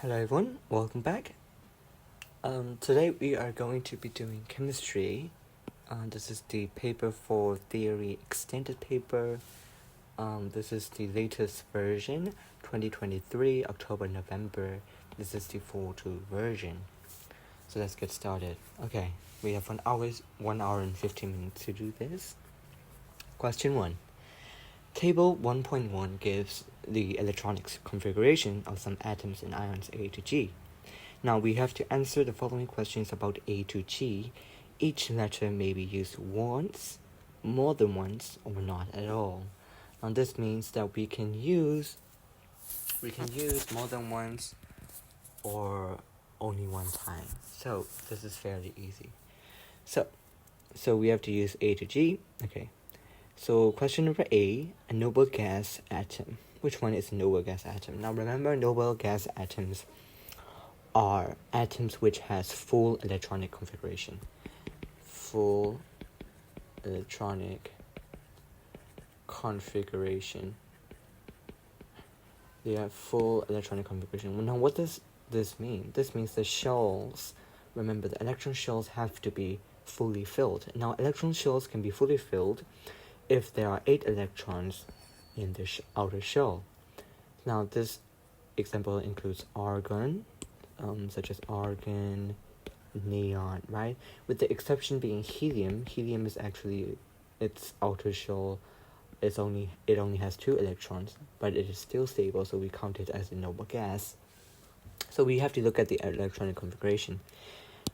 Hello everyone, welcome back. Today we are going to be doing chemistry. This is the paper for theory extended paper. This is the latest version, 2023, October, November. This is the 4.2 version. So let's get started. Okay, we have 1 hour and 15 minutes to do this. Question 1. Table 1.1 gives the electronics configuration of some atoms and ions A to G. Now we have to answer the following questions about A to G. Each letter may be used once, more than once, or not at all. Now this means that we can use more than once or only one time. So this is fairly easy. So we have to use A to G. Okay. So question number A, a noble gas atom. Which one is a noble gas atom? Now remember, noble gas atoms are atoms which has full electronic configuration. Full electronic configuration. They have full electronic configuration. Well, now what does this mean? This means the shells, remember the electron shells have to be fully filled. Now electron shells can be fully filled if there are 8 electrons in the outer shell. Now this example includes argon, such as argon, neon, right? With the exception being helium. Helium is actually, its outer shell it only has 2 electrons, but it is still stable, so we count it as a noble gas. So we have to look at the electronic configuration.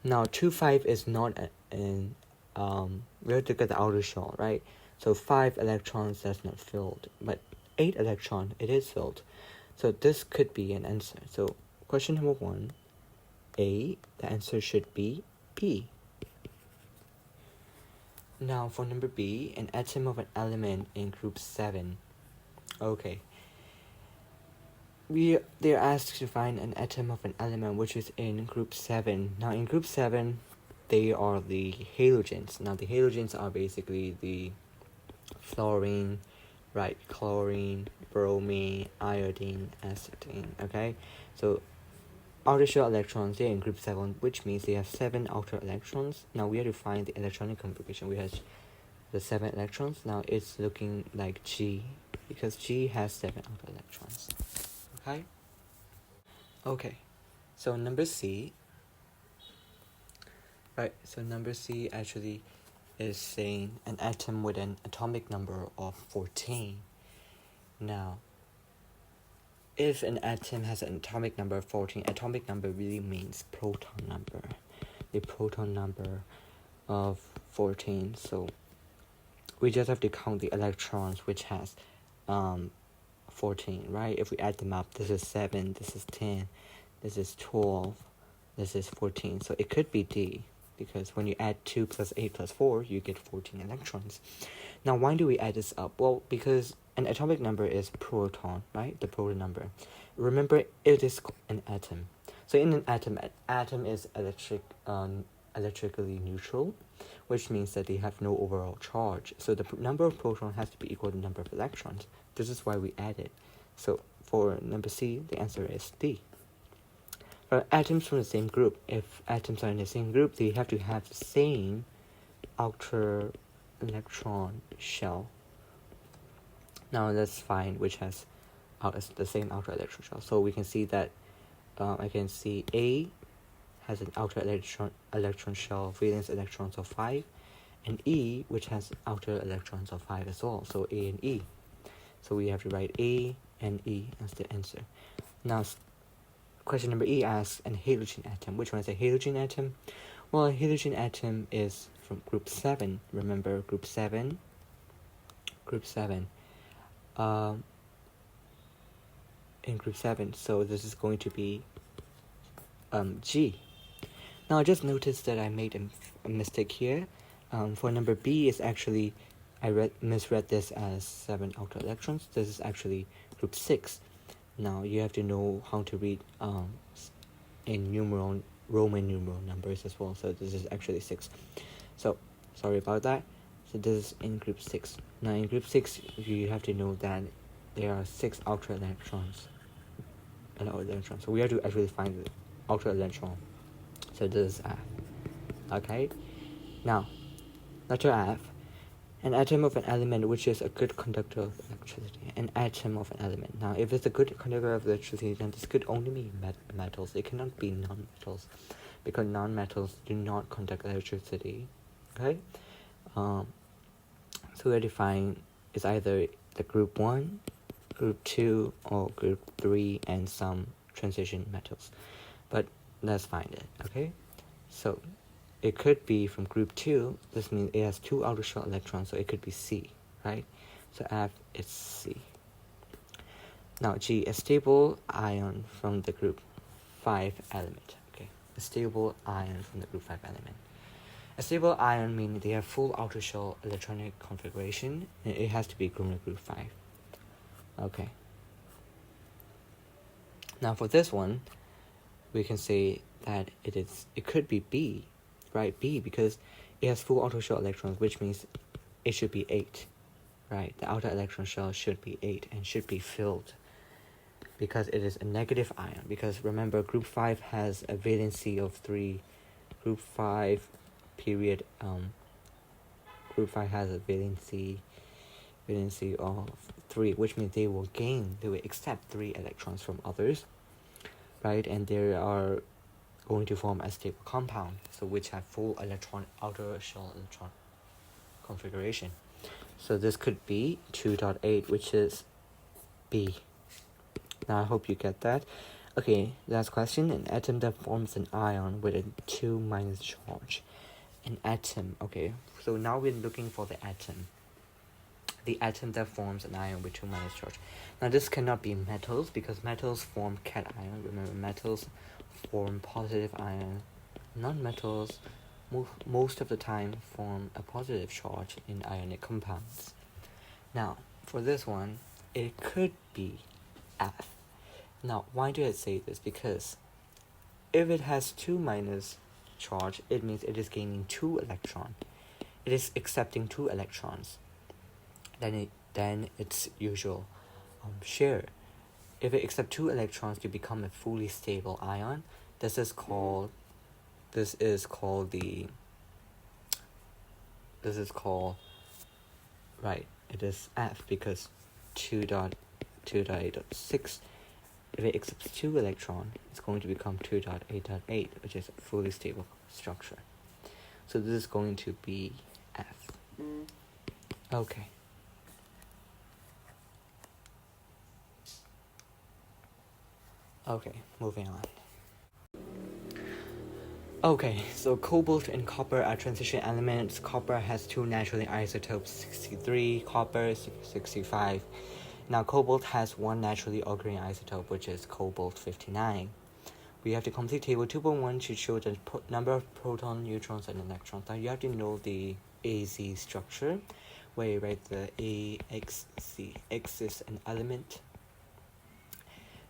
Now 2,5 is not we have to look at the outer shell, right? So 5 electrons, that's not filled, but 8 electron, it is filled. So this could be an answer. So question number 1, A, the answer should be B. Now for number B, an atom of an element in group 7. Okay. They're asked to find an atom of an element which is in group 7. Now in group 7, they are the halogens. Now the halogens are basically the fluorine, right, chlorine, bromine, iodine, acetylene, okay? So outer shell electrons, they're in group 7, which means they have 7 outer electrons. Now we have to find the electronic configuration. We have the 7 electrons. Now it's looking like G, because G has 7 outer electrons, okay? So number C, right, so number C actually is saying an atom with an atomic number of 14. Now, if an atom has an atomic number of 14, atomic number really means proton number. The proton number of 14. So we just have to count the electrons, which has 14, right? If we add them up, this is 7, this is 10, this is 12, this is 14. So it could be D, because when you add 2 plus 8 plus 4, you get 14 electrons. Now, why do we add this up? Well, because an atomic number is proton, right? The proton number. Remember, it is an atom. So in an atom is electrically neutral, which means that they have no overall charge. So the number of protons has to be equal to the number of electrons. This is why we add it. So for number C, the answer is D. For atoms from the same group, if atoms are in the same group, they have to have the same outer electron shell. Now let's find which has the same outer electron shell. So we can see that I can see A has an outer electron shell, valence electrons of 5, and E, which has outer electrons of 5 as well. So A and E. So we have to write A and E as the answer. Now, question number E asks an halogen atom. Which one is a halogen atom? Well, a halogen atom is from group 7. Remember, group 7. In group 7, so this is going to be G. Now I just noticed that I made a mistake here. For number B is actually, I misread this as 7 outer electrons. This is actually group 6. Now you have to know how to read in Roman numeral numbers as well. So this is actually 6. So sorry about that. So this is in group 6. Now in group 6, you have to know that there are 6 outer electrons. an outer electron. So we have to actually find the outer electron. So this is F. Okay. Now, letter F. An atom of an element which is a good conductor of electricity. An atom of an element. Now, if it's a good conductor of electricity, then this could only be metals. It cannot be non-metals, because non-metals do not conduct electricity. Okay. So we define is either the group 1, group 2, or group 3, and some transition metals. But let's find it. Okay. So it could be from group 2. This means it has 2 outer shell electrons, so it could be C, right? So F is C. Now G, a stable ion from the group 5 element. Okay, a stable ion from the group 5 element. A stable ion means they have full outer shell electronic configuration, and it has to be grouped in group 5. Okay. Now for this one, we can say that it could be B, right? B, because it has full outer shell electrons, which means it should be 8, right? The outer electron shell should be 8 and should be filled, because it is a negative ion. Because remember, group 5 has a valency of 3. Group 5 period group 5 has a valency of 3, which means they will accept 3 electrons from others, right? And they are going to form a stable compound, so which have full outer shell electron configuration. So this could be 2.8, which is B. Now I hope you get that. Okay, last question. An atom that forms an ion with a 2- charge. An atom. Okay, so now we're looking for the atom. The atom that forms an ion with 2- charge. Now this cannot be metals, because metals form cation. Remember, metals form positive ion. Non-metals most of the time form a positive charge in ionic compounds. Now for this one, it could be F. Now why do I say this? Because if it has 2- charge, it means it is gaining 2 electrons. It is accepting 2 electrons. Then its usual share. If it accepts 2 electrons to become a fully stable ion, this is called right, it is F, because 2.8.6, if it accepts 2 electrons, it's going to become 2.8.8, which is a fully stable structure. So this is going to be F. Okay. Okay, moving on. Okay, so cobalt and copper are transition elements. Copper has 2 naturally isotopes, 63, copper 65. Now cobalt has 1 naturally occurring isotope, which is cobalt 59. We have to complete table 2.1 to show the number of proton, neutrons, and electrons. Now you have to know the AZ structure, where you write the AXZ. X is an element,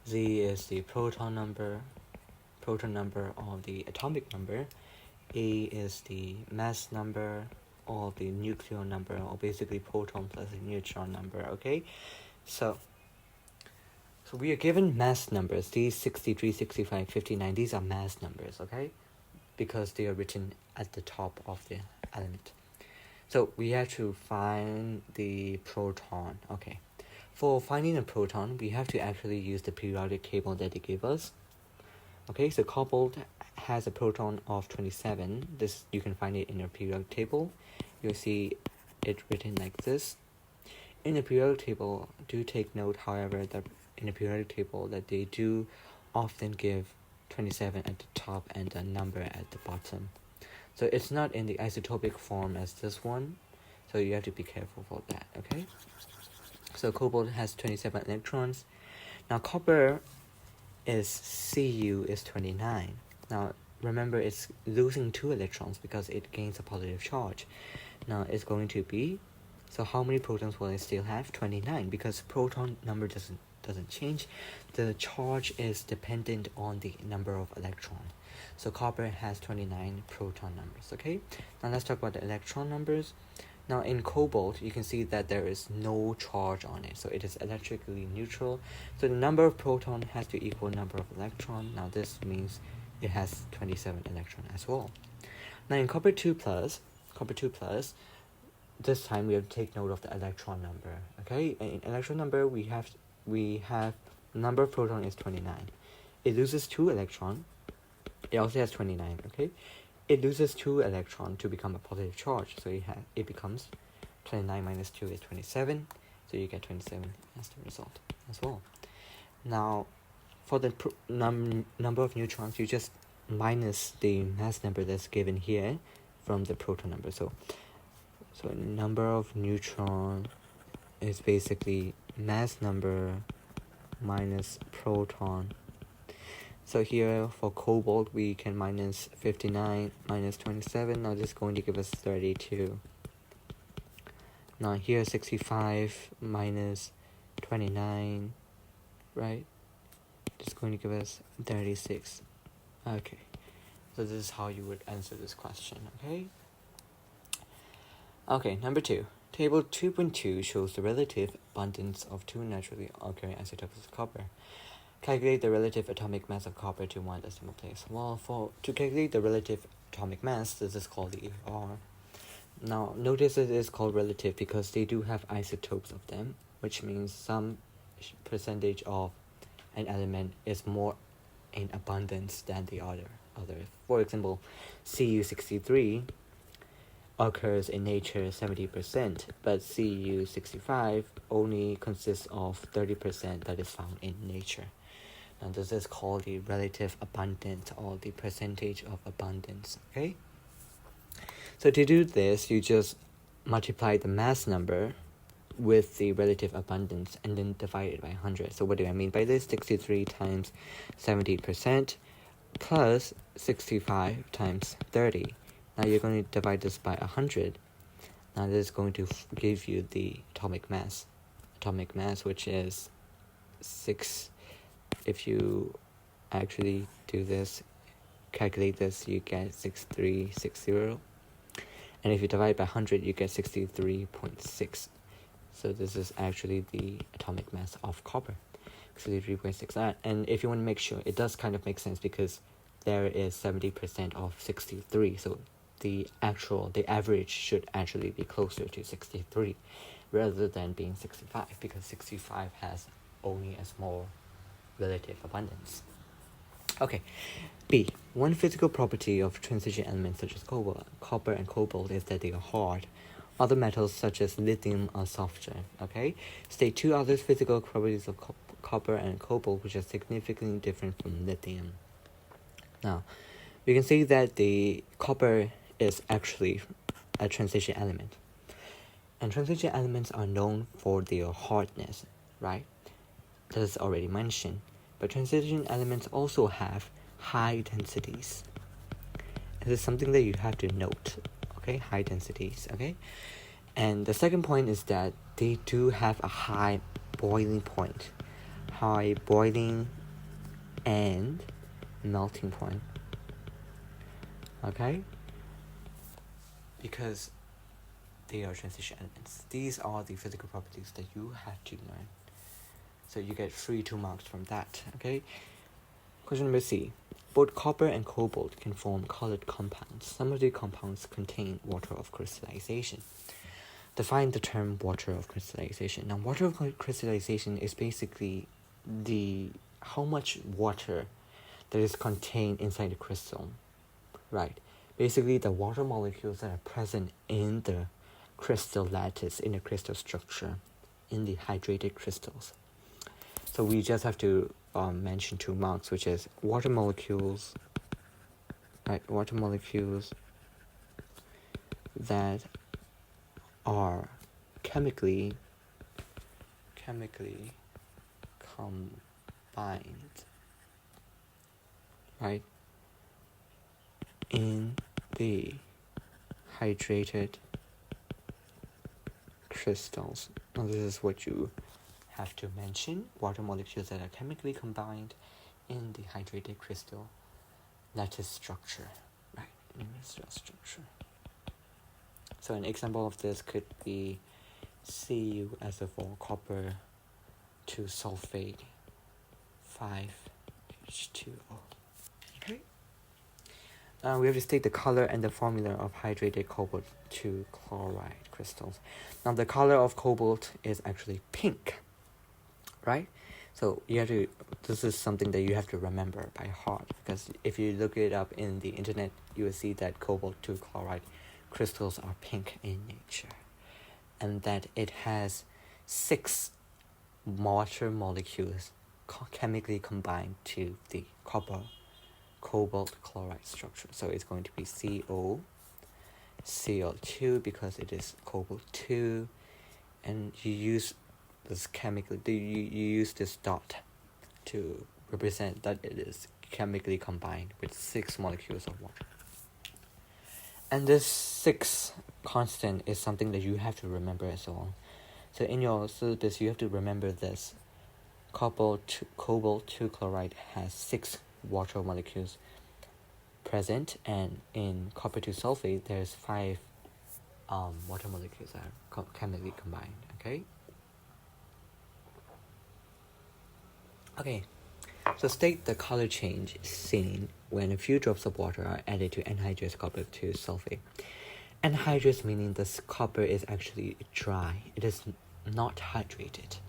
Z is the proton number or the atomic number, A is the mass number or the nuclear number, or basically proton plus a neutron number. Okay, so we are given mass numbers. These 63, 65, 59, these are mass numbers, okay, because they are written at the top of the element. So we have to find the proton. Okay, for finding a proton, we have to actually use the periodic table that they gave us. Okay, so cobalt has a proton of 27. This, you can find it in your periodic table. You'll see it written like this. In the periodic table, do take note, however, that in the periodic table that they do often give 27 at the top and a number at the bottom. So it's not in the isotopic form as this one, so you have to be careful for that, okay? So cobalt has 27 electrons. Now copper is Cu is 29. Now remember, it's losing 2 electrons because it gains a positive charge. Now it's going to be, so how many protons will it still have? 29, because proton number doesn't change. The charge is dependent on the number of electrons. So copper has 29 proton numbers. Okay, now let's talk about the electron numbers. Now in cobalt, you can see that there is no charge on it, so it is electrically neutral. So the number of proton has to equal number of electron. Now this means it has 27 electron as well. Now in copper 2 plus, this time we have to take note of the electron number. Okay, and in electron number we have number of proton is 29. It loses 2 electron. It also has 29. Okay, it loses 2 electron to become a positive charge, so it becomes 29 minus 2 is 27, so you get 27 as the result as well. Now for the number of neutrons, you just minus the mass number that's given here from the proton number. So number of neutron is basically mass number minus proton. So here for cobalt, we can minus 59 minus 27. Now this is going to give us 32. Now here 65 minus 29, right? This is going to give us 36. Okay, so this is how you would answer this question, okay? Okay, number 2. Table 2.2 shows the relative abundance of 2 naturally occurring isotopes of copper. Calculate the relative atomic mass of copper to 1 decimal place. Well, to calculate the relative atomic mass, this is called the AR. Now, notice it is called relative because they do have isotopes of them, which means some percentage of an element is more in abundance than the other. For example, Cu63 occurs in nature 70%, but Cu65 only consists of 30% that is found in nature. Now this is called the relative abundance, or the percentage of abundance, okay? So to do this, you just multiply the mass number with the relative abundance and then divide it by 100. So what do I mean by this? 63 times 70% plus 65 times 30. Now you're going to divide this by 100. Now this is going to give you the atomic mass, which is 6. If you actually do this, calculate this, you get 6360. And if you divide by 100, you get 63.6. So this is actually the atomic mass of copper, 63.6. And if you want to make sure, it does kind of make sense because there is 70% of 63. So the average should actually be closer to 63 rather than being 65, because 65 has only a small relative abundance. Okay, B. One physical property of transition elements such as copper and cobalt is that they are hard. Other metals such as lithium are softer. Okay, state 2 other physical properties of copper and cobalt which are significantly different from lithium. Now, we can see that the copper is actually a transition element. And transition elements are known for their hardness, right? That is already mentioned. But transition elements also have high densities. This is something that you have to note, okay? High densities, okay? And the second point is that they do have a high boiling point. High boiling and melting point. Okay? Because they are transition elements. These are the physical properties that you have to learn. So you get 2 marks from that, okay? Question number C. Both copper and cobalt can form colored compounds. Some of the compounds contain water of crystallization. Define the term water of crystallization. Now, water of crystallization is basically how much water that is contained inside the crystal, right? Basically, the water molecules that are present in the crystal lattice, in the crystal structure, in the hydrated crystals. So we just have to mention 2 marks, which is water molecules, right? Water molecules that are chemically combined, right, in the hydrated crystals. Now this is what you have to mention: water molecules that are chemically combined in the hydrated crystal lattice structure, right? Structure. So an example of this could be CuSO4 copper 2 sulfate 5H2O. Okay. We have to state the color and the formula of hydrated cobalt 2 chloride crystals. Now the color of cobalt is actually pink, right? So you have to, this is something that you have to remember by heart, because if you look it up in the internet, you will see that cobalt 2 chloride crystals are pink in nature, and that it has 6 water molecules chemically combined to the cobalt chloride structure. So it's going to be COCl2 because it is cobalt 2, and you use this chemically, you use this dot to represent that it is chemically combined with 6 molecules of water. And this 6 constant is something that you have to remember as well. So in your syllabus, you have to remember this. Cobalt 2 chloride has 6 water molecules present, and in copper 2 sulfate, there's 5 water molecules that are chemically combined. Okay, so state the color change seen when a few drops of water are added to anhydrous copper 2 sulfate. Anhydrous meaning this copper is actually dry. It is not hydrated.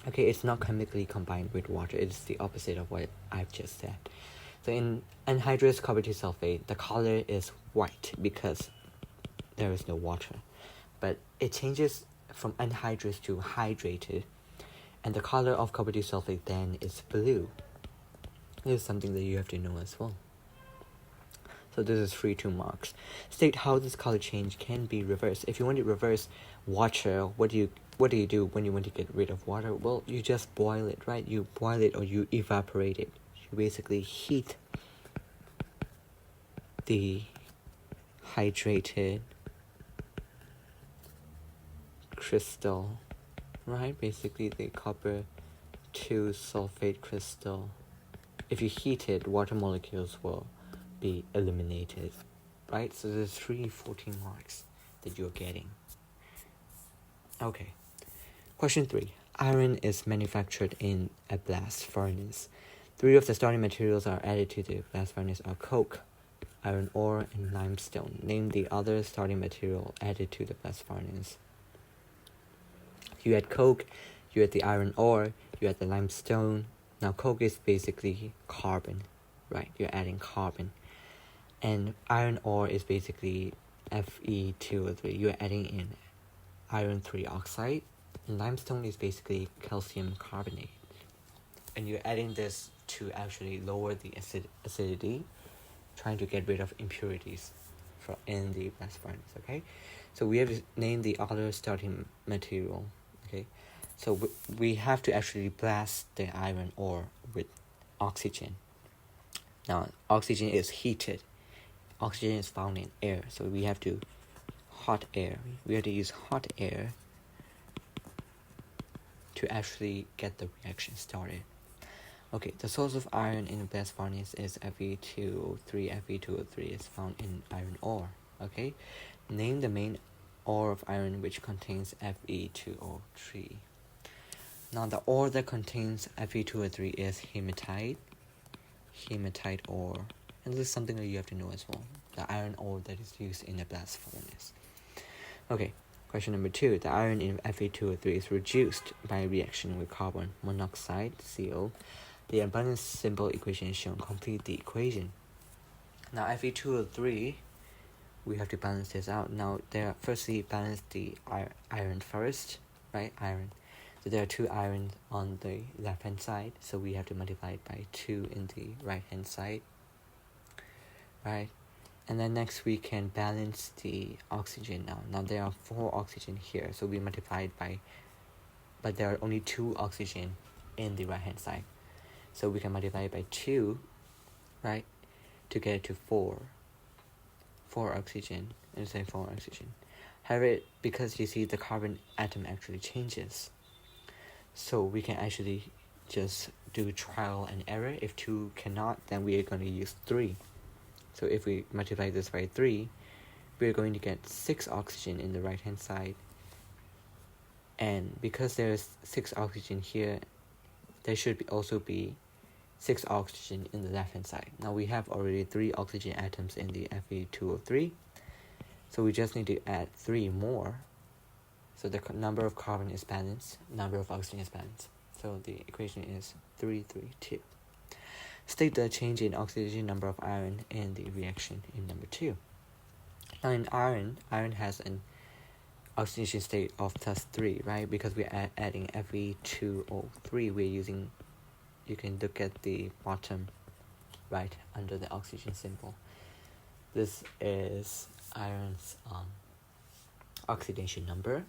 Okay, it's not chemically combined with water. It's the opposite of what I've just said. So in anhydrous copper 2 sulfate, the color is white because there is no water. But it changes from anhydrous to hydrated, and the color of copper 2 sulfate then is blue. This is something that you have to know as well. So this is free 2 marks. State how this color change can be reversed. If you want to reverse water, what do you do when you want to get rid of water? Well, you just boil it, right? You boil it or you evaporate it. You basically heat the hydrated crystal, right? Basically the copper 2 sulfate crystal. If you heat it, water molecules will be eliminated, right? So there's 14 marks that you're getting. Okay. Question 3. Iron is manufactured in a blast furnace. 3 of the starting materials are added to the blast furnace are coke, iron ore, and limestone. Name the other starting material added to the blast furnace. You add coke, you add the iron ore, you add the limestone. Now coke is basically carbon, right? You're adding carbon. And iron ore is basically Fe2O3. You're adding in iron 3 oxide. And limestone is basically calcium carbonate. And you're adding this to actually lower the acidity, trying to get rid of impurities in the blast furnace, okay? So we have to name the other starting material, okay? So we have to actually blast the iron ore with oxygen. Now, oxygen is heated. Oxygen is found in air, so we have to hot air. We have to use hot air to actually get the reaction started. Okay, the source of iron in the blast furnace is Fe2O3. Fe2O3 is found in iron ore. Okay, name the main ore of iron which contains Fe2O3. Now the ore that contains Fe2O3 is hematite ore. And this is something that you have to know as well. The iron ore that is used in the blast furnace. Okay, question number 2. The iron in Fe2O3 is reduced by reaction with carbon monoxide, CO. The abundance symbol equation is shown. Complete the equation. Now Fe2O3, we have to balance this out. Now firstly balance the iron first, right? Iron. So there are 2 irons on the left hand side, so we have to multiply it by 2 in the right hand side, right? And then next we can balance the oxygen now. Now there are 4 oxygen here, so we multiply it by, but there are only 2 oxygen in the right hand side. So we can multiply it by 2, right? To get it to 4 oxygen, and say 4 oxygen. However, because you see the carbon atom actually changes, so we can actually just do trial and error. If 2 cannot, then we are going to use 3. So if we multiply this by 3, we're going to get 6 oxygen in the right hand side, and because there's 6 oxygen here, there should also be 6 oxygen in the left hand side. Now we have already 3 oxygen atoms in the Fe2O3, so we just need to add 3 more, so the number of carbon is balanced, number of oxygen is balanced. So the equation is 332. State the change in oxidation number of iron in the reaction in number 2. Now in iron has an oxidation state of +3, right? Because we're adding Fe2O3, we're using, you can look at the bottom right under the oxygen symbol. This is iron's oxidation number,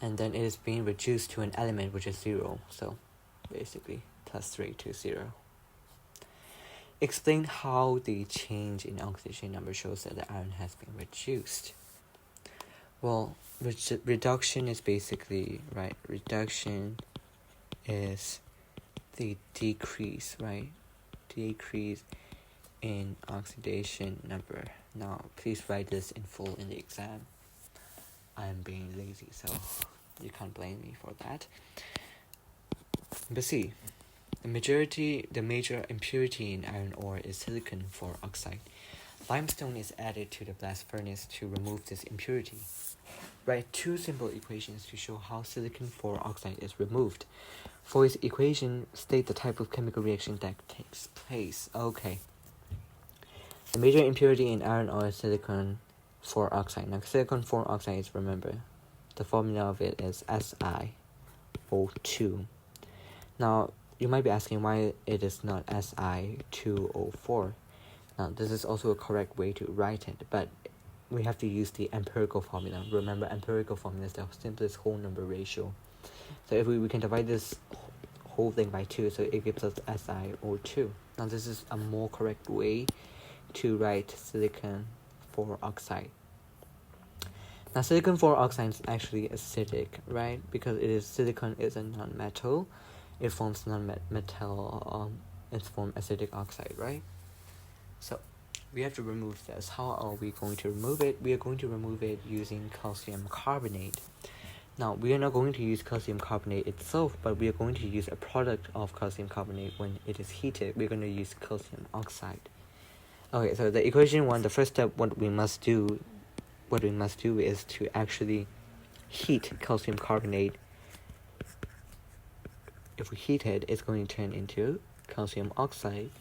and then it is being reduced to an element which is 0, so basically +3 to 0. Explain how the change in oxidation number shows that the iron has been reduced. Well, reduction is basically, right, reduction is the decrease, right, decrease in oxidation number. Now, please write this in full in the exam. I'm being lazy, so you can't blame me for that. But see, the major impurity in iron ore is silicon 4 oxide. Limestone is added to the blast furnace to remove this impurity. Write 2 simple equations to show how silicon 4 oxide is removed. For its equation, state the type of chemical reaction that takes place. Okay. The major impurity in iron ore is silicon 4 oxide. Now, silicon 4 oxide is, remember, the formula of it is SiO2. Now, you might be asking why it is not Si2O4. Now, this is also a correct way to write it, but we have to use the empirical formula. Remember, empirical formula is the simplest whole number ratio. So if we can divide this whole thing by 2, so it gives us SiO2. Now, this is a more correct way to write silicon 4 oxide. Now, silicon 4 oxide is actually acidic, right? Because silicon is a non-metal. It forms non-metal, it's formed acidic oxide, right? So we have to remove this. How are we going to remove it? We are going to remove it using calcium carbonate. Now, we are not going to use calcium carbonate itself, but we are going to use a product of calcium carbonate when it is heated. We're going to use calcium oxide. Okay, so the equation 1, the first step, what we must do is to actually heat calcium carbonate. If we heat it, it's going to turn into calcium oxide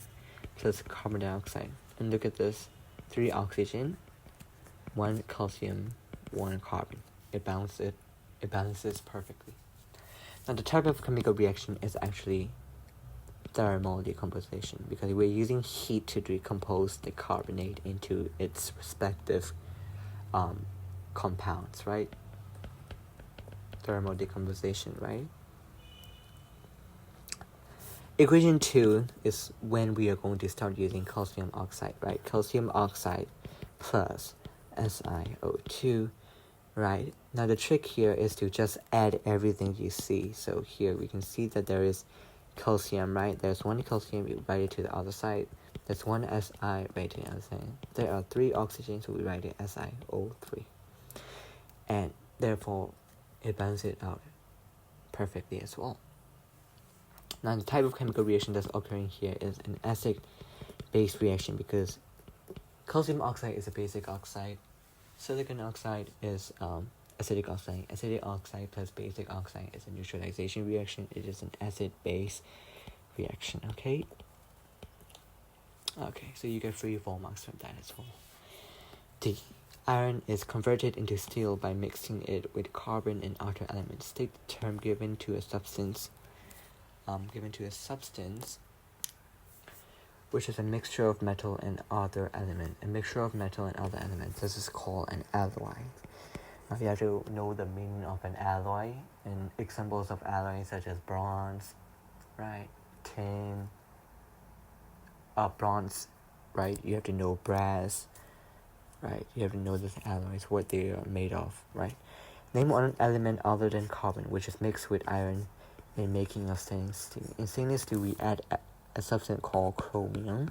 plus carbon dioxide. And look at this, 3 oxygen, 1 calcium, 1 carbon. It balances perfectly. Now, the type of chemical reaction is actually thermal decomposition, because we're using heat to decompose the carbonate into its respective compounds, right? Thermal decomposition, right? Equation 2 is when we are going to start using calcium oxide, right? Calcium oxide plus SiO2, right? Now, the trick here is to just add everything you see. So here we can see that there is calcium, right? There's 1 calcium, we write it to the other side. There's 1 Si, write it to the other side. There are 3 oxygen, so we write it SiO3. And therefore, it balances it out perfectly as well. Now, the type of chemical reaction that's occurring here is an acid-base reaction, because calcium oxide is a basic oxide, silicon oxide is acidic oxide. Acidic oxide plus basic oxide is a neutralization reaction. It is an acid-base reaction, okay? Okay, so you get 3 full marks from that as well. D. Iron is converted into steel by mixing it with carbon and outer elements. State the term given to a substance which is a mixture of metal and other element. A mixture of metal and other elements. This is called an alloy. Now, you have to know the meaning of an alloy, and examples of alloys such as bronze, right? Tin, bronze, right? You have to know brass, right? You have to know these alloys, what they are made of, right? Name one element other than carbon which is mixed with iron in making of stainless steel. In stainless steel, we add a substance called chromium.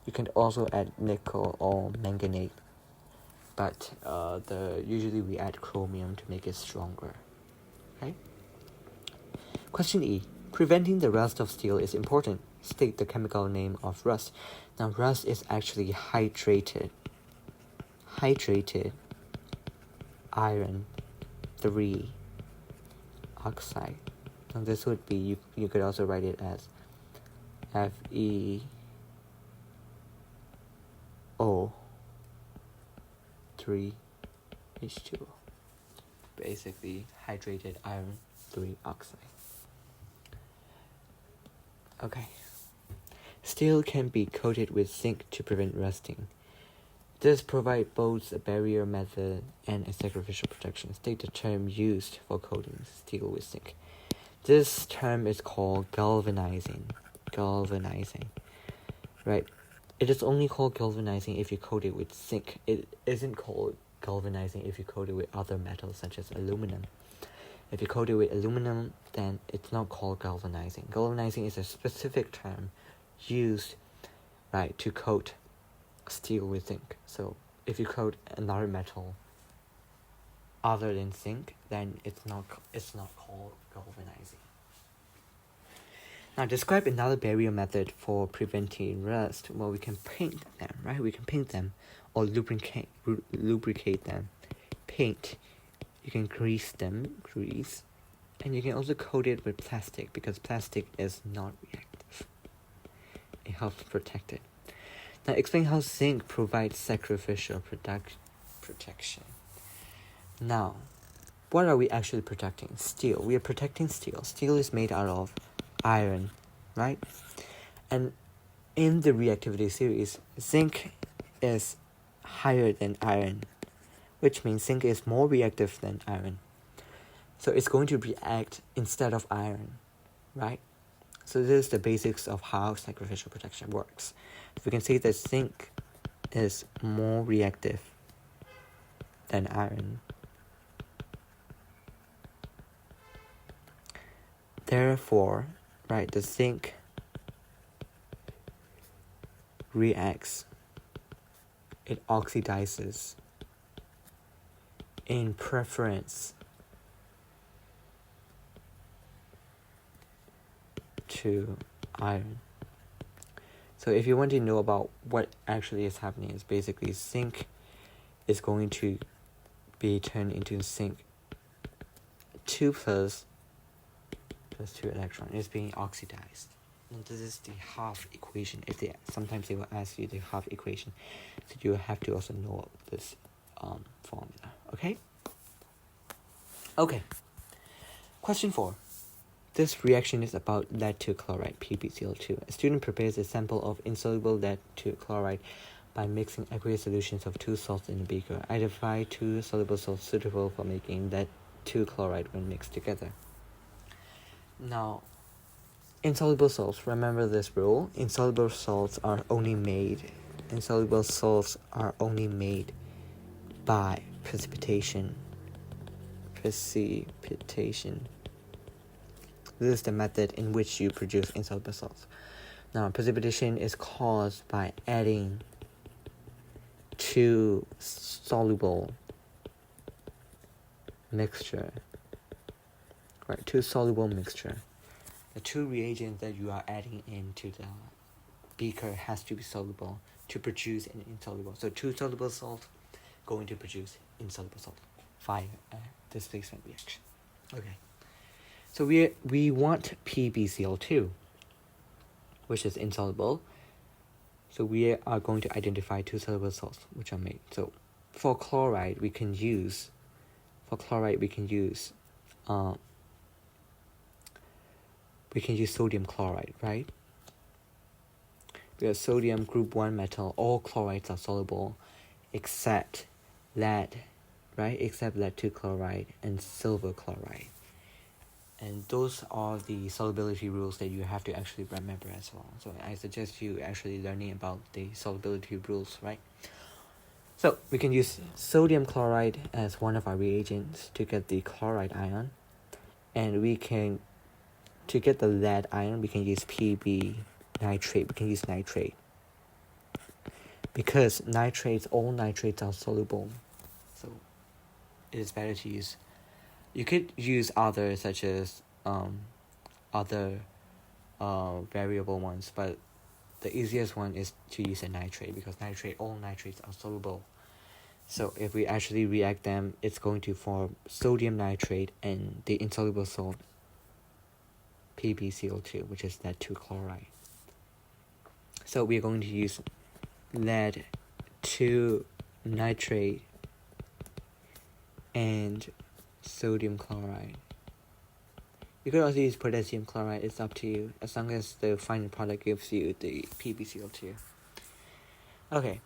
You can also add nickel or manganate, but usually we add chromium to make it stronger. Okay. Question E. Preventing the rust of steel is important. State the chemical name of rust. Now, rust is actually hydrated iron 3 oxide. And this would be, you could also write it as FeO3H2O. Basically, hydrated iron 3 oxide. Okay. Steel can be coated with zinc to prevent rusting. This provides both a barrier method and a sacrificial protection. State the term used for coating steel with zinc. This term is called galvanizing. Right. It is only called galvanizing if you coat it with zinc. It isn't called galvanizing if you coat it with other metals such as aluminum. If you coat it with aluminum, then it's not called galvanizing. Galvanizing is a specific term used, right, to coat steel with zinc. So if you coat another metal other than zinc, then it's not called galvanizing. Now describe another barrier method for preventing rust. Well, we can paint them, right? We can paint them or lubricate them. Paint. You can grease them, and you can also coat it with plastic because plastic is not reactive. It helps protect it. Now explain how zinc provides sacrificial protection. Now, what are we actually protecting? Steel. We are protecting steel. Steel is made out of iron, right? And in the reactivity series, zinc is higher than iron, which means zinc is more reactive than iron. So it's going to react instead of iron, right? So this is the basics of how sacrificial protection works. We can say that zinc is more reactive than iron. Therefore, right, the zinc reacts, it oxidizes in preference to iron. So if you want to know about what actually is happening, is basically zinc is going to be turned into zinc 2 plus 2 electron is being oxidized. And this is the half equation. Sometimes they will ask you the half equation, so you have to also know this formula. Okay. Question 4. This reaction is about lead to chloride, PbCl2. A student prepares a sample of insoluble lead to chloride by mixing aqueous solutions of 2 salts in a beaker. Identify 2 soluble salts suitable for making lead to chloride when mixed together. Now, insoluble salts, remember this rule. Insoluble salts are only made by precipitation. This is the method in which you produce insoluble salts. Now, precipitation is caused by adding 2 soluble mixture. Right, 2 soluble mixture. The 2 reagents that you are adding into the beaker has to be soluble to produce an insoluble. So 2 soluble salts going to produce insoluble salt via a displacement reaction. Okay. So we want PbCl2, which is insoluble. So we are going to identify 2 soluble salts which are made. So for chloride we can use sodium chloride, right? Because sodium group 1 metal, all chlorides are soluble except lead, right? Except lead 2 chloride and silver chloride. And those are the solubility rules that you have to actually remember as well. So I suggest you actually learning about the solubility rules, right? So we can use sodium chloride as one of our reagents to get the chloride ion. And to get the lead ion, we can use Pb nitrate. We can use nitrate. because all nitrates are soluble, so it is better to use. You could use others such as other variable ones, but the easiest one is to use a nitrate because all nitrates are soluble. So if we actually react them, it's going to form sodium nitrate and the insoluble salt PbCl2, which is lead 2 chloride. So we are going to use lead 2 nitrate and sodium chloride. You could also use potassium chloride, it's up to you, as long as the final product gives you the PbCl2. Okay,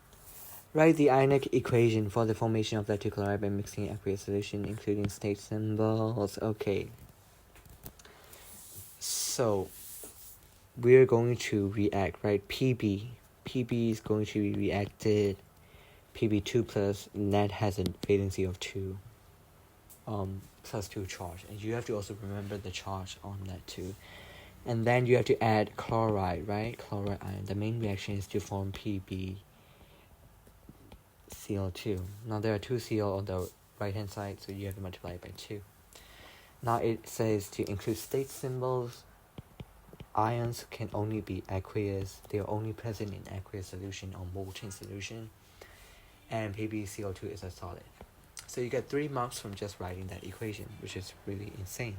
write the ionic equation for the formation of lead 2 chloride by mixing aqueous solution, including state symbols. Okay, so we're going to react, right? Pb is going to be reacted. Pb2 plus lead has a valency of 2. Plus 2 charge, and you have to also remember the charge on that too. And then you have to add chloride, right? Chloride ion. The main reaction is to form PbCl2. Now there are 2 Cl on the right hand side, so you have to multiply it by 2. Now it says to include state symbols. Ions can only be aqueous. They are only present in aqueous solution or molten solution. And PbCl2 is a solid. So you get 3 marks from just writing that equation, which is really insane.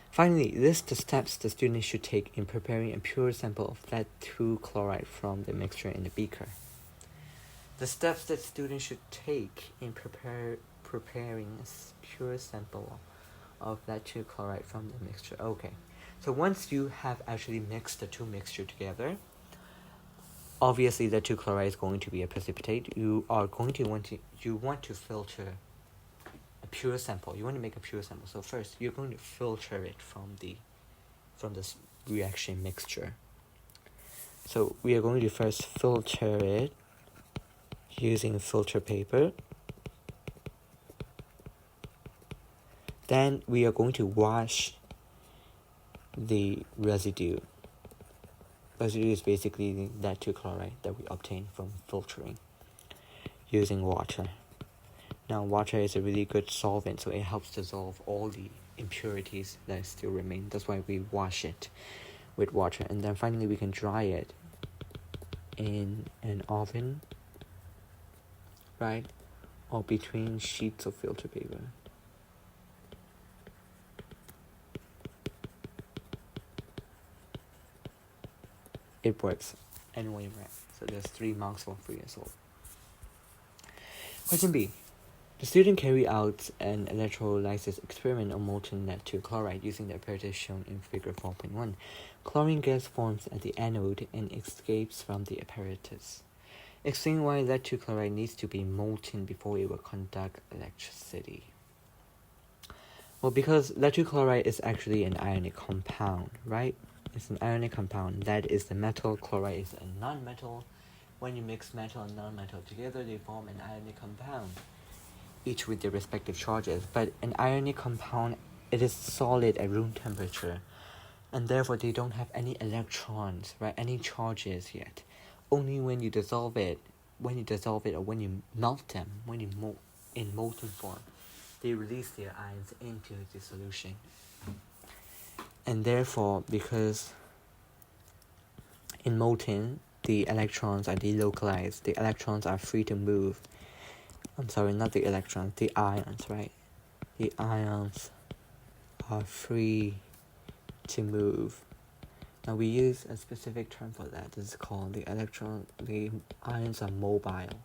Finally, list the steps the student should take in preparing a pure sample of lead 2 chloride from the mixture in the beaker. The steps that students should take in preparing a pure sample of lead 2 chloride from the mixture. Okay, so once you have actually mixed the 2 mixture together, obviously lead 2 chloride is going to be a precipitate. You want to filter a pure sample. You want to make a pure sample. So first, you're going to filter it from this reaction mixture. So we are going to first filter it using filter paper. Then we are going to wash the residue. Residue is basically lead 2 chloride that we obtain from filtering using water. Now water is a really good solvent, so it helps dissolve all the impurities that still remain. That's why we wash it with water. And then finally we can dry it in an oven, right? Or between sheets of filter paper. It works anyway, right? So there's 3 marks for free as well. Question B. The student carry out an electrolysis experiment on molten lead 2 chloride using the apparatus shown in figure 4.1. Chlorine gas forms at the anode and escapes from the apparatus. Explain why lead 2 chloride needs to be molten before it will conduct electricity. Well, because lead 2 chloride is actually an ionic compound, right? It's an ionic compound. Lead is the metal, chloride is a non-metal. When you mix metal and non-metal together, they form an ionic compound, each with their respective charges. But an ionic compound, it is solid at room temperature, and therefore they don't have any electrons, right? Any charges yet. Only when you dissolve it, or when you melt them, in molten form, they release their ions into the solution. And therefore, because in molten, the electrons are delocalized, the electrons are free to move. I'm sorry, not the electrons, the ions, right? The ions are free to move. Now we use a specific term for that. This is called the ions are mobile.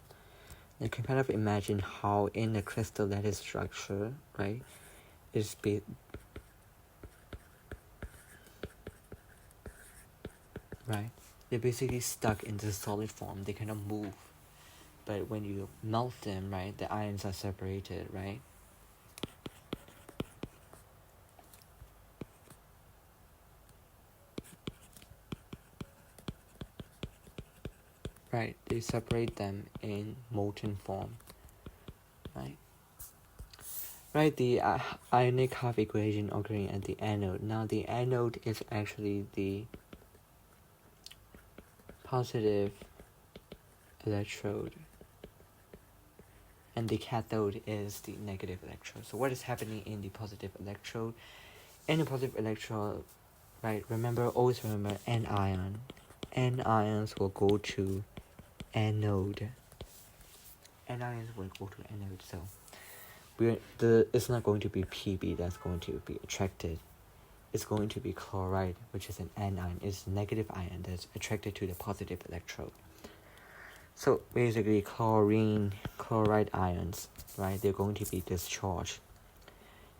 You can kind of imagine how in a crystal lattice structure, right, right? They're basically stuck in this solid form. They cannot move. But when you melt them, right, the ions are separated, right? Right, they separate them in molten form, right? Right, the ionic half equation occurring at the anode. Now the anode is actually the positive electrode, and the cathode is the negative electrode. So what is happening in the positive electrode? In the positive electrode, right, always remember anion. Anions will go to anode. Anions will go to anode, so it's not going to be Pb that's going to be attracted. It's going to be chloride, which is an anion. It's a negative ion that's attracted to the positive electrode. So basically chloride ions, right, they're going to be discharged.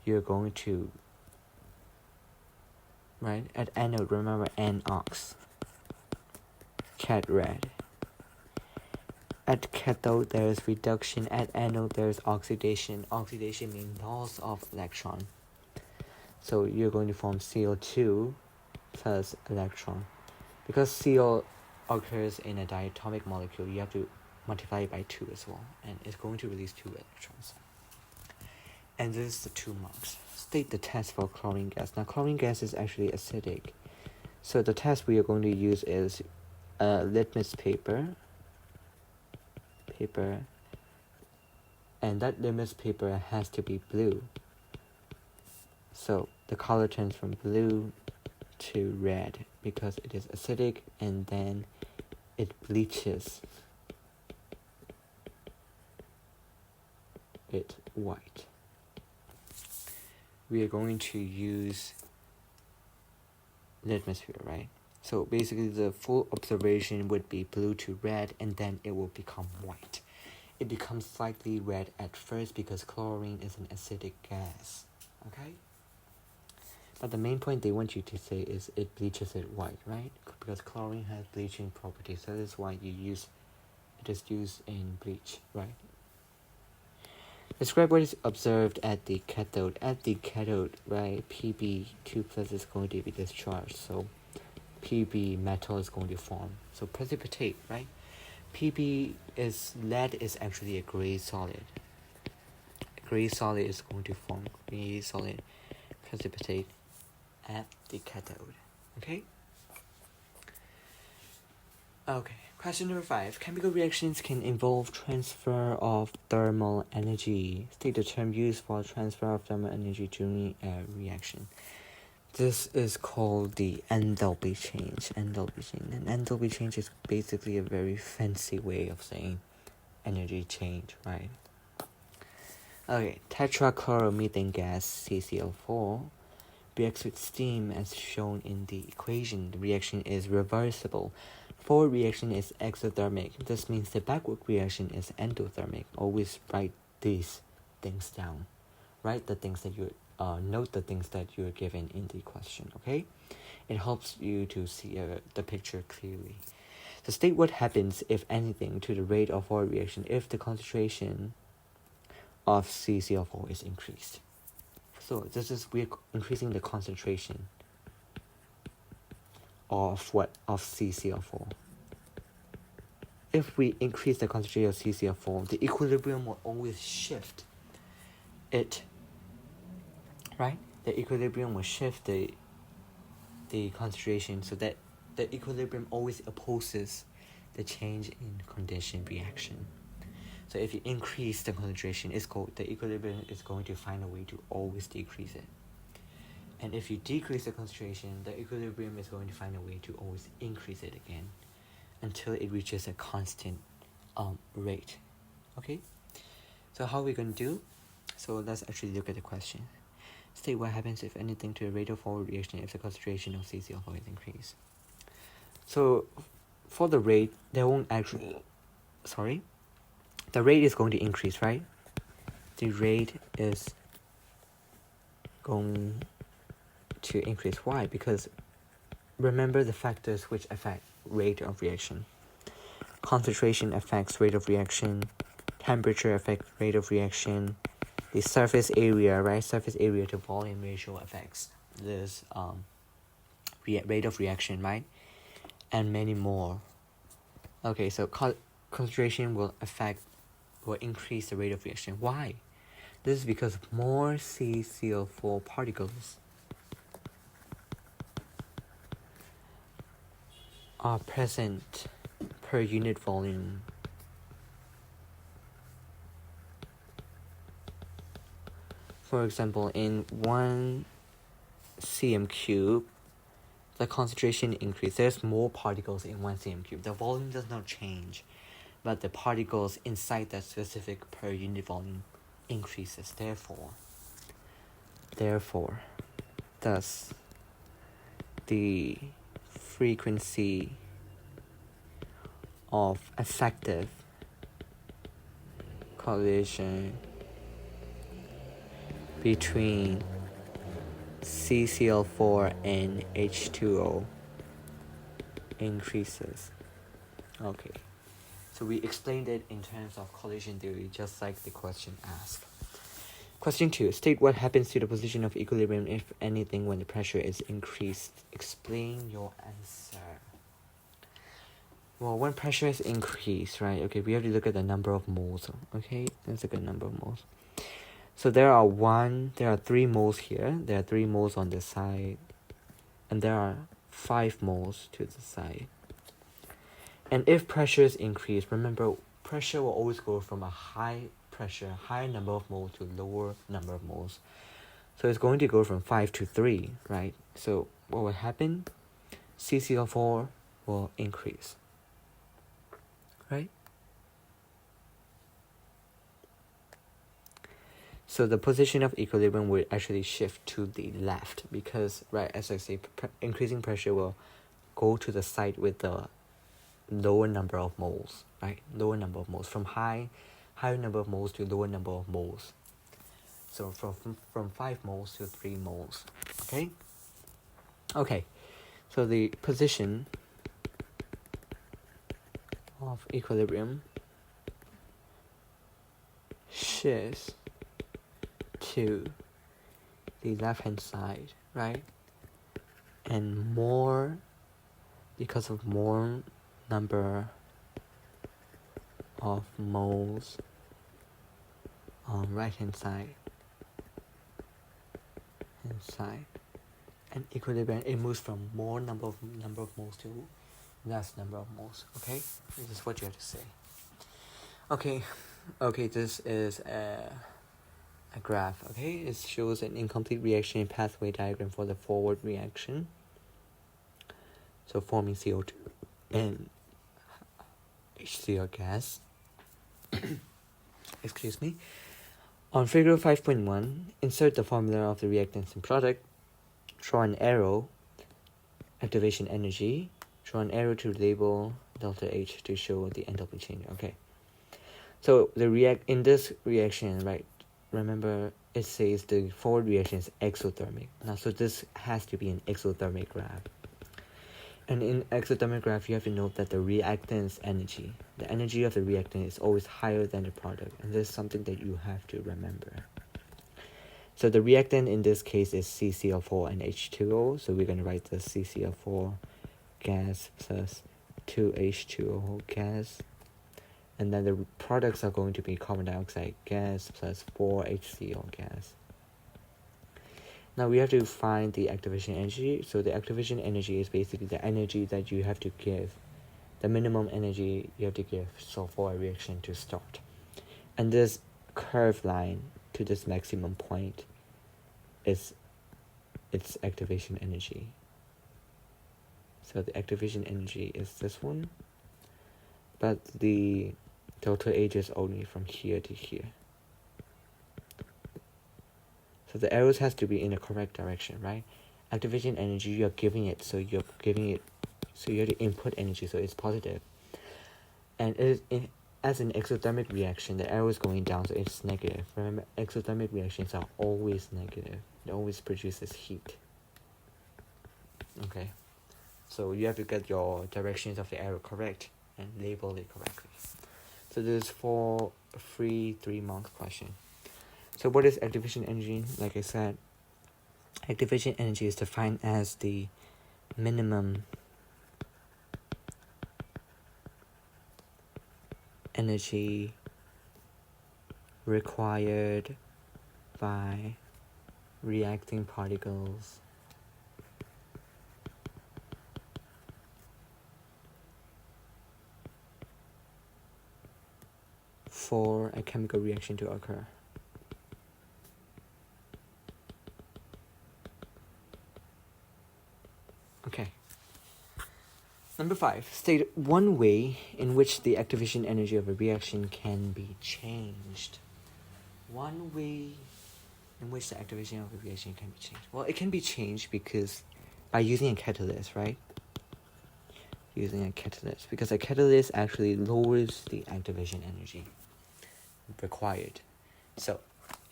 You're going to, right, at anode, remember anox, cat red. At cathode, there is reduction. At anode, there is oxidation. Oxidation means loss of electron. So you're going to form CO2 plus electron. Because CO occurs in a diatomic molecule, you have to multiply it by 2 as well. And it's going to release 2 electrons. And this is the 2 marks. State the test for chlorine gas. Now, chlorine gas is actually acidic. So the test we are going to use is litmus paper, and that litmus paper has to be blue. So the color turns from blue to red because it is acidic, and then it bleaches it white. We are going to use litmus paper, right? So basically the full observation would be blue to red, and then it will become white. It becomes slightly red at first because chlorine is an acidic gas, okay? But the main point they want you to say is it bleaches it white, right? Because chlorine has bleaching properties, so that's why it is used in bleach, right? Describe what is observed at the cathode. At the cathode, right, Pb2 plus is going to be discharged, so Pb metal is going to form. So precipitate, right? Lead is actually a gray solid. A gray solid is going to form gray solid precipitate at the cathode. Okay? Okay, question number 5. Chemical reactions can involve transfer of thermal energy. State the term used for transfer of thermal energy during a reaction. This is called the enthalpy change. And enthalpy change is basically a very fancy way of saying energy change, right? Okay, tetrachloromethane gas, CCl4, reacts with steam as shown in the equation. The reaction is reversible. Forward reaction is exothermic. This means the backward reaction is endothermic. Always write these things down. Write the things that you note the things that you're given in the question, okay? It helps you to see the picture clearly. So state what happens, if anything, to the rate of forward reaction if the concentration of CCl4 is increased. So we're increasing the concentration of CCl4. If we increase the concentration of CCl4, the equilibrium will always shift it, right? The equilibrium will shift the concentration so that the equilibrium always opposes the change in condition reaction. So if you increase the concentration, the equilibrium is going to find a way to always decrease it. And if you decrease the concentration, the equilibrium is going to find a way to always increase it again until it reaches a constant rate. Okay? So how are we going to do? So let's actually look at the question. State what happens, if anything, to the rate of forward reaction if the concentration of CCl4 is increased. So for the rate, the rate is going to increase, right? The rate is going to increase. Why? Because remember the factors which affect rate of reaction. Concentration affects rate of reaction. Temperature affects rate of reaction. The surface area, right? Surface area to volume ratio affects this rate of reaction, right? And many more. Okay, so concentration will increase the rate of reaction. Why? This is because more CCl4 particles are present per unit volume. For example, in 1 cm cube, the concentration increases. There's more particles in 1 cm cube. The volume does not change, but the particles inside that specific per unit volume increases. Therefore, thus, the frequency of effective collision between CCl4 and H2O increases. Okay, so we explained it in terms of collision theory, just like the question asked. Question 2. State what happens to the position of equilibrium, if anything, when the pressure is increased. Explain your answer. Well, when pressure is increased, right? Okay, we have to look at the number of moles. Okay, let's look at the number of moles. So there are 3 moles here. There are 3 moles on this side. And there are 5 moles to the side. And if pressure is increased, remember, pressure will always go from a high pressure, higher number of moles to lower number of moles. So it's going to go from 5 to 3, right? So what will happen? CCl4 will increase, right? So the position of equilibrium will actually shift to the left because, right, as I say, increasing pressure will go to the side with the lower number of moles, right? Lower number of moles. From higher number of moles to lower number of moles. So from 5 moles to 3 moles, okay? Okay, so the position of equilibrium shifts to the left hand side, right? And more, because of more number of moles on right hand side, and equilibrium, it moves from more number of moles to less number of moles. Okay, this is what you have to say. Okay, this is a graph. Okay, it shows an incomplete reaction pathway diagram for the forward reaction, so forming CO2 and HCl gas. Excuse me. On figure 5.1, insert the formula of the reactants and product. Draw an arrow, activation energy. Draw an arrow to label delta H to show the enthalpy change. Okay. So in this reaction, right? Remember, it says the forward reaction is exothermic. Now, so this has to be an exothermic graph. And in exothermic graph, you have to note that the reactant's energy, the energy of the reactant is always higher than the product. And this is something that you have to remember. So the reactant in this case is CCl4 and H2O. So we're going to write the CCl4 gas plus 2H2O gas. And then the products are going to be carbon dioxide gas plus 4HCl gas. Now we have to find the activation energy. So the activation energy is basically the energy that you have to give, the minimum energy you have to give so for a reaction to start. And this curved line to this maximum point is its activation energy. So the activation energy is this one, but the delta H is only from here to here. So the arrows has to be in the correct direction, right? Activation energy, you're giving it, so you have to input energy, so it's positive. And as an exothermic reaction, the arrow is going down, so it's negative. Remember, exothermic reactions are always negative. It always produces heat. Okay, so you have to get your directions of the arrow correct and label it correctly. So this is for a free 3-mark question. So what is activation energy? Like I said, activation energy is defined as the minimum energy required by reacting particles for a chemical reaction to occur. Okay. Number 5. State one way in which the activation energy of a reaction can be changed. One way in which the activation of a reaction can be changed. Well, it can be changed because by using a catalyst, right? Using a catalyst. Because a catalyst actually lowers the activation energy required. So,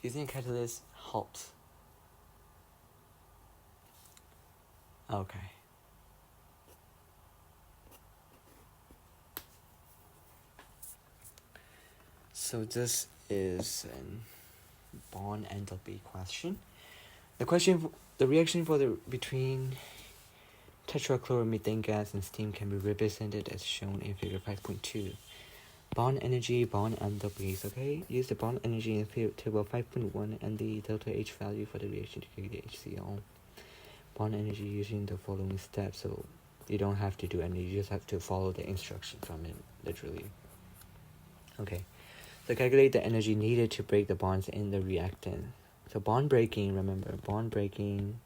using a catalyst helps. Okay. So this is an bond enthalpy question. The reaction between tetrachloromethane gas and steam can be represented as shown in figure 5.2. Bond energy, bond enthalpies, okay? Use the bond energy in table 5.1 and the delta H value for the reaction to create HCl. Bond energy using the following steps, so you don't have to do any, you just have to follow the instructions from it, literally. Okay, so calculate the energy needed to break the bonds in the reactant. So bond breaking, remember, bond breaking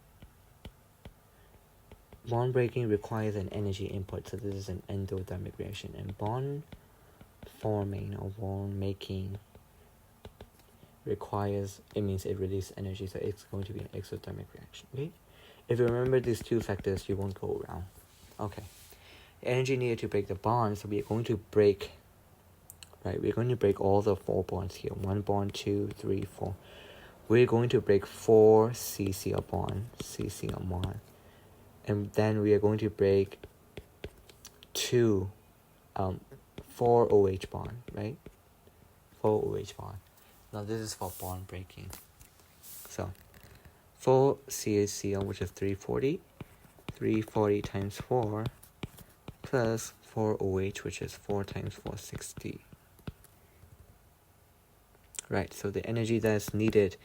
requires an energy input, so this is an endothermic reaction. And bond forming or bond making requires, it means it releases energy, so it's going to be an exothermic reaction, okay? If you remember these two factors, you won't go around. Okay. The energy needed to break the bond, so we're going to break, right? We're going to break all the 4 bonds here. 1 bond, 2, 3, 4. We're going to break 4 CCl bond. And then we are going to break 4 OH bond, right? 4 OH bond. Now this is for bond breaking. So 4 CHCl, which is 340 times 4, plus 4 OH, which is 4 times 460. Right, so the energy that's needed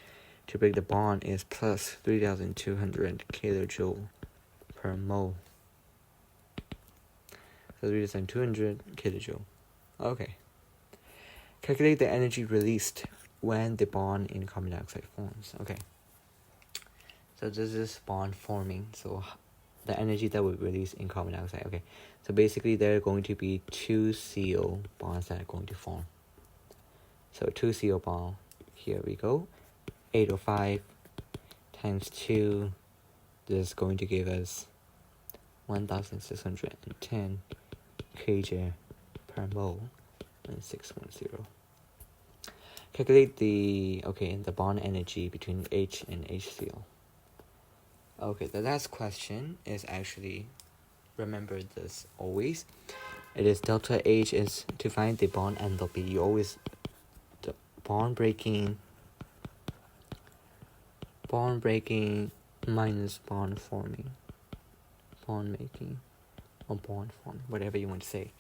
to break the bond is plus 3,200 kilojoule per mole. So 3,200 kilojoule. Okay. Calculate the energy released when the bond in carbon dioxide forms. Okay. So this is bond forming. So the energy that will release in carbon dioxide. Okay. So basically there are going to be 2 CO bonds that are going to form. So 2 CO bond. Here we go. 805 times 2. This is going to give us 1,610 kJ per mole. 610. Calculate the bond energy between H and HCl. Okay, the last question is actually, remember this always. It is delta H is to find the bond enthalpy. You always, the bond breaking minus bond forming, bond making, or bond forming, whatever you want to say.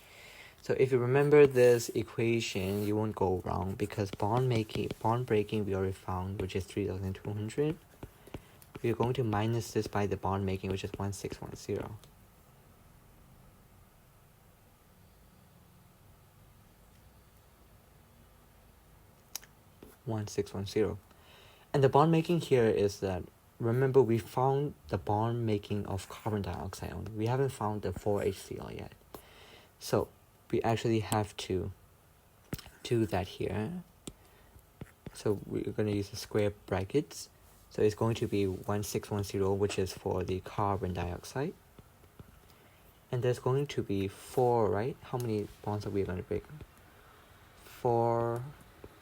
So if you remember this equation, you won't go wrong, because bond breaking we already found, which is 3,200. We're going to minus this by the bond making, which is 1610. And the bond making here is that, remember, we found the bond making of carbon dioxide only. We haven't found the 4HCl yet. So we actually have to do that here. So we're going to use the square brackets. So it's going to be 1610, which is for the carbon dioxide. And there's going to be 4, right? How many bonds are we going to break? 4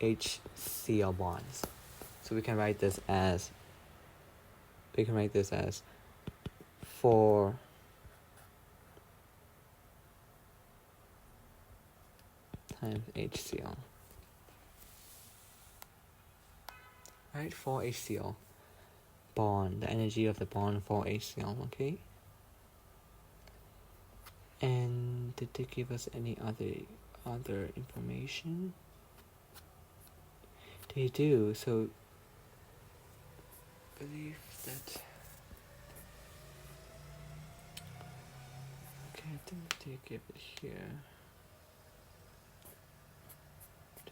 HCl bonds. So we can write this as 4 times HCl. Right, 4 HCl bond, the energy of the bond 4 HCl, okay? And did they give us any other information? They do, so I believe that, okay, I think they give it here.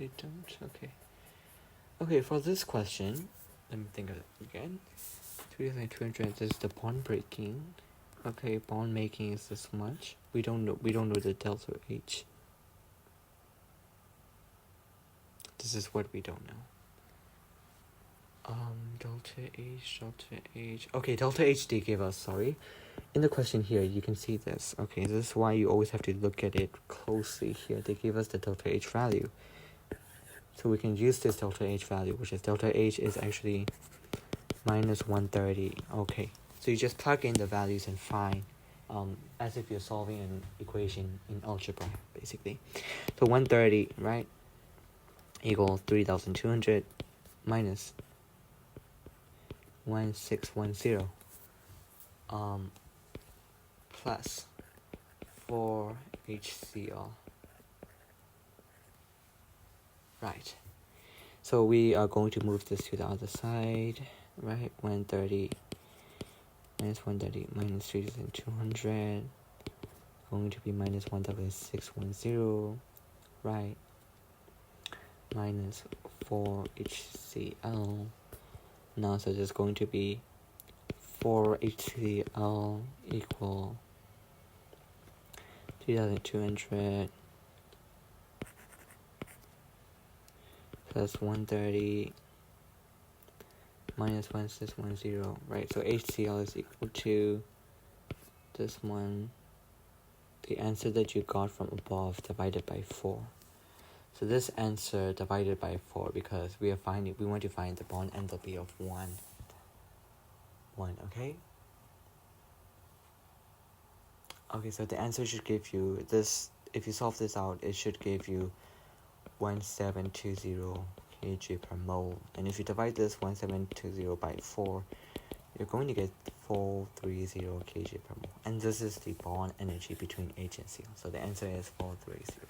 they don't. Okay, for this question, let me think of it again. 3,200, this is the bond breaking. Okay, bond making is this much. We don't know the delta H. This is what we don't know. Delta H. Okay, delta H they gave us, sorry. In the question here, you can see this. Okay, this is why you always have to look at it closely here. They gave us the delta H value. So we can use this delta H value, which is delta H is actually minus 130. Okay, so you just plug in the values and find, as if you're solving an equation in algebra, basically. So 130, right, equals 3,200 minus 1610 plus 4 HCl. Right. So we are going to move this to the other side, right? 130 minus 130 minus 3,200 going to be minus 1,610, right? Minus 4 HCl. Now, so there's going to be 4 HCl equal 3,200 plus 130 minus 1610, right? So HCl is equal to this one, the answer that you got from above divided by 4. So this answer divided by 4 because we want to find the bond enthalpy of 1, okay? Okay, so the answer should give you this, if you solve this out, it should give you 1720 kg per mole. And if you divide this 1720 by 4, you're going to get 430 kg per mole. And this is the bond energy between H and Cl. So the answer is 430.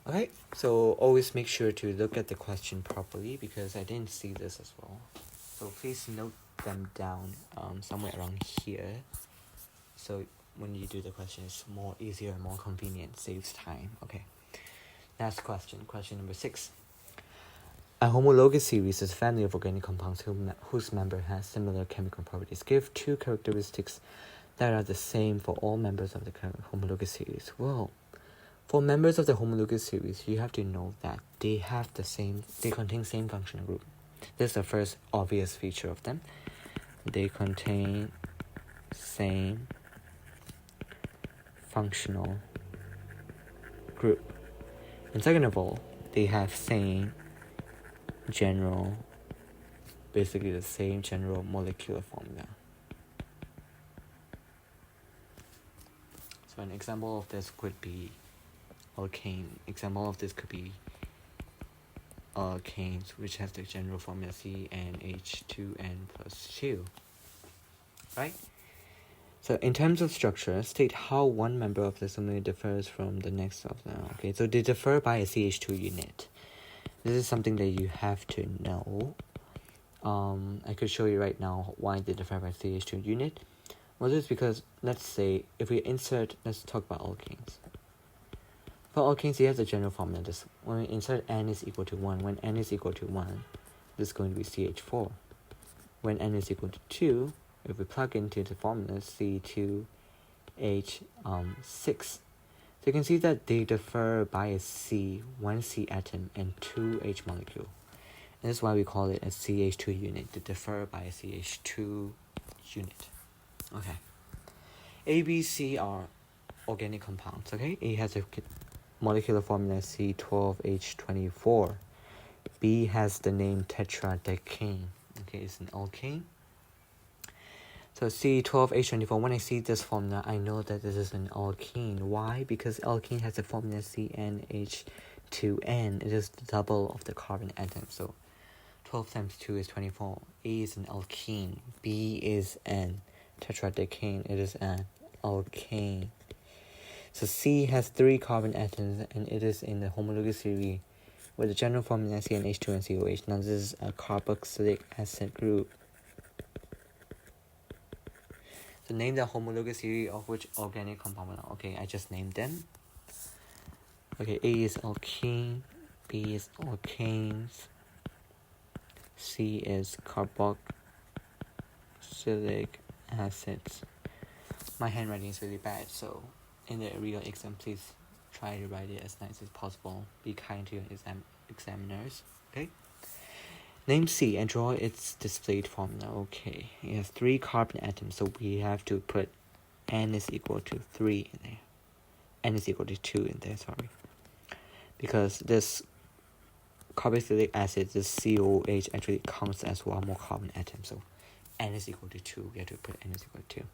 Okay, so always make sure to look at the question properly because I didn't see this as well. So please note them down somewhere around here. So when you do the question, it's more easier, more convenient, saves time. Okay. Next question, question number 6. A homologous series is a family of organic compounds whose member has similar chemical properties. Give 2 characteristics that are the same for all members of the homologous series. Well, for members of the homologous series, you have to know that they contain same functional group. This is the first obvious feature of them. They contain same functional group. And second of all, they have basically the same general molecular formula. So an example of this could be alkane. Example of this could be alkanes, which has the general formula CnH2n plus 2. Right? So in terms of structure, state how one member of the assembly differs from the next of them. Okay, so they differ by a CH2 unit. This is something that you have to know. I could show you right now why they differ by CH2 unit. Well, this is because, let's say, if we let's talk about alkanes. For alkanes, you have the general formula. When we insert n is equal to 1, when n is equal to 1, this is going to be CH4. When n is equal to 2, if we plug into the formula C2H6, so you can see that they differ by a C, 1 C atom, and 2 H molecule. And that's why we call it a CH2 unit. They differ by a CH2 unit. Okay. A, B, C are organic compounds. Okay. A has a molecular formula C12H24. B has the name tetradecane. Okay, it's an alkane. So C12H24, when I see this formula, I know that this is an alkene. Why? Because alkene has the formula CnH2n. It is the double of the carbon atom. So 12 times 2 is 24. A is an alkene. B is an tetradecane. It is an alkane. So C has 3 carbon atoms and it is in the homologous series with the general formula CnH2 and COH. Now this is a carboxylic acid group. So name the homologous series of which organic compound. Okay, I just named them. Okay, A is alkene, B is alkanes, C is carboxylic acids. My handwriting is really bad, so in the real exam, please try to write it as nice as possible. Be kind to your examiners, okay? Name C and draw its displayed formula. Okay, it has 3 carbon atoms, so we have to put N is equal to 3 in there. N is equal to 2 in there, sorry. Because this carboxylic acid, this COH, actually counts as one more carbon atom, so N is equal to 2. We have to put N is equal to 2.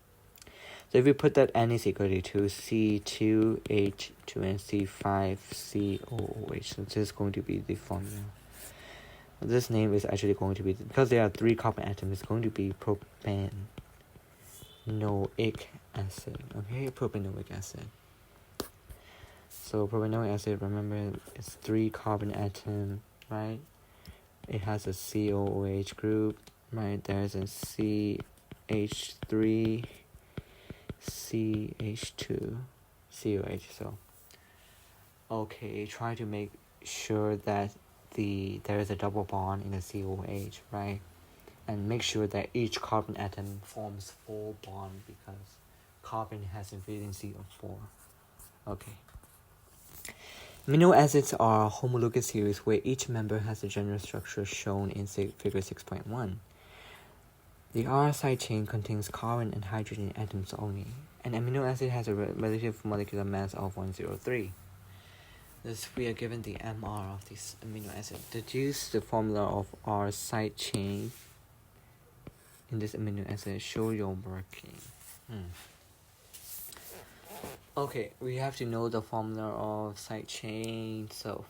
So if we put that N is equal to 2, C2H2 and C5COOH, so this is going to be the formula. This name is actually going to be, because there are 3 carbon atoms, it's going to be propanoic acid. Okay, propanoic acid. So propanoic acid, remember, it's 3 carbon atom, right? It has a COOH group, right? There's a CH3, CH2, COH. So, okay, try to make sure that there is a double bond in the COH, right? And make sure that each carbon atom forms 4 bonds because carbon has a valency of 4. Okay. Amino acids are homologous series where each member has a general structure shown in figure 6.1. The R side chain contains carbon and hydrogen atoms only. An amino acid has a relative molecular mass of 103. Thus, we are given the MR of this amino acid. Deduce the formula of R side chain in this amino acid. Show your working. Okay, we have to know the formula of side chain. So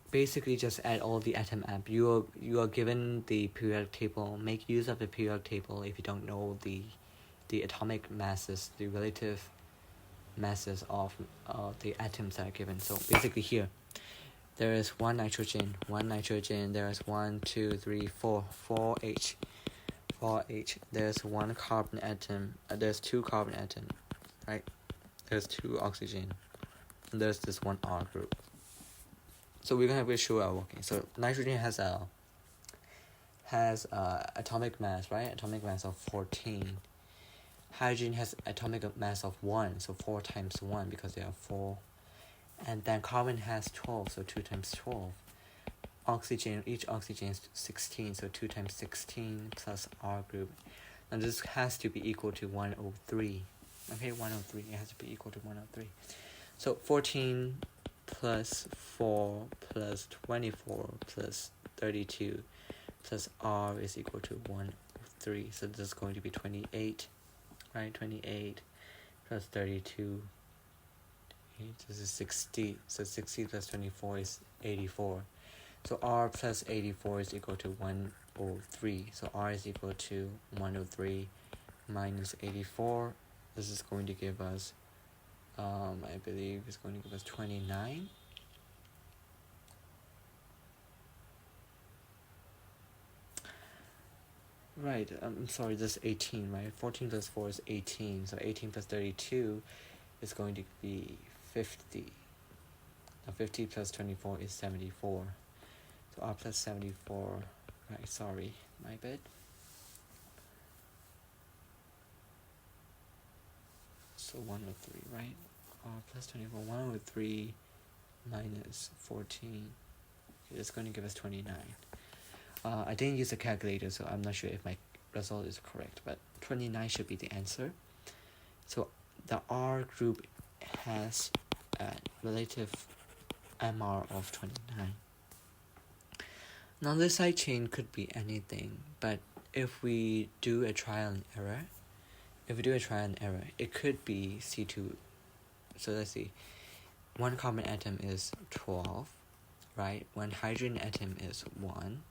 basically, just add all the atom up. You are given the periodic table. Make use of the periodic table if you don't know the atomic masses, the relative masses of the atoms that are given. So basically here, there is 1 nitrogen, there is 1, 2, 3, 4 H. There's 1 carbon atom, there's 2 carbon atoms, right? There's 2 oxygen, and there's this 1 R group. So we're gonna be sure our working. So nitrogen has atomic mass, right? Atomic mass of 14. Hydrogen has atomic mass of 1, so 4 times 1 because there are 4. And then carbon has 12, so 2 times 12. Oxygen, each oxygen is 16, so 2 times 16 plus R group. And this has to be equal to 103. Okay, 103, it has to be equal to 103. So 14 plus 4 plus 24 plus 32 plus R is equal to 103. So this is going to be 28. Right, 28 plus 32, this is 60, so 60 plus 24 is 84. So R plus 84 is equal to 103, so R is equal to 103 minus 84. This is going to give us, I believe it's going to give us 29. Right, I'm sorry, this is 18, right? 14 plus 4 is 18, so 18 plus 32 is going to be 50. Now 50 plus 24 is 74. So R plus 74, right, sorry, my bad. So 103, right? R plus 24, 103 minus 14, okay, it's going to give us 29. I didn't use a calculator, so I'm not sure if my result is correct, but 29 should be the answer. So the R group has a relative MR of 29. Now this side chain could be anything, but if we do a trial and error, it could be C2. So let's see, 1 carbon atom is 12, right? 1 hydrogen atom is 1.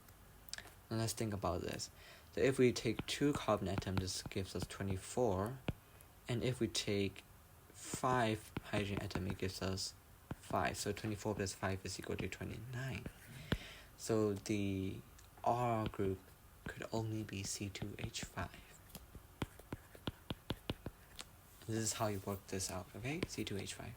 Now let's think about this. So if we take 2 carbon atoms, this gives us 24. And if we take 5 hydrogen atoms, it gives us 5. So 24 plus 5 is equal to 29. So the R group could only be C2H5. This is how you work this out, okay? C2H5.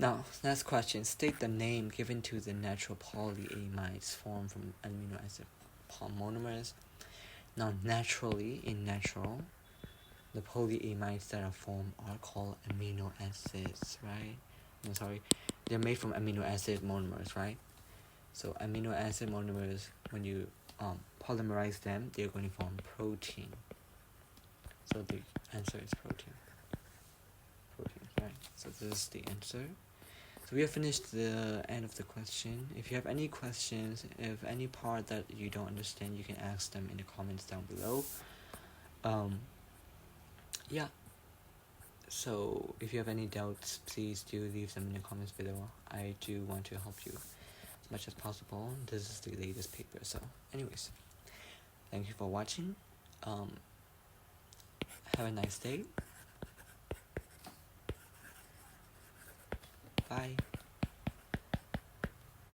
Now, next question. State the name given to the natural polyamides formed from amino acid monomers. Now, naturally, in natural, the polyamides that are formed are called amino acids, right? No, sorry, they're made from amino acid monomers, right? So amino acid monomers, when you polymerize them, they're going to form protein. So the answer is protein. Protein, right? So this is the answer. So we have finished the end of the question. If you have any questions, if any part that you don't understand, you can ask them in the comments down below. Yeah. So if you have any doubts, please do leave them in the comments below. I do want to help you as much as possible. This is the latest paper. So anyways, thank you for watching. Have a nice day. Bye.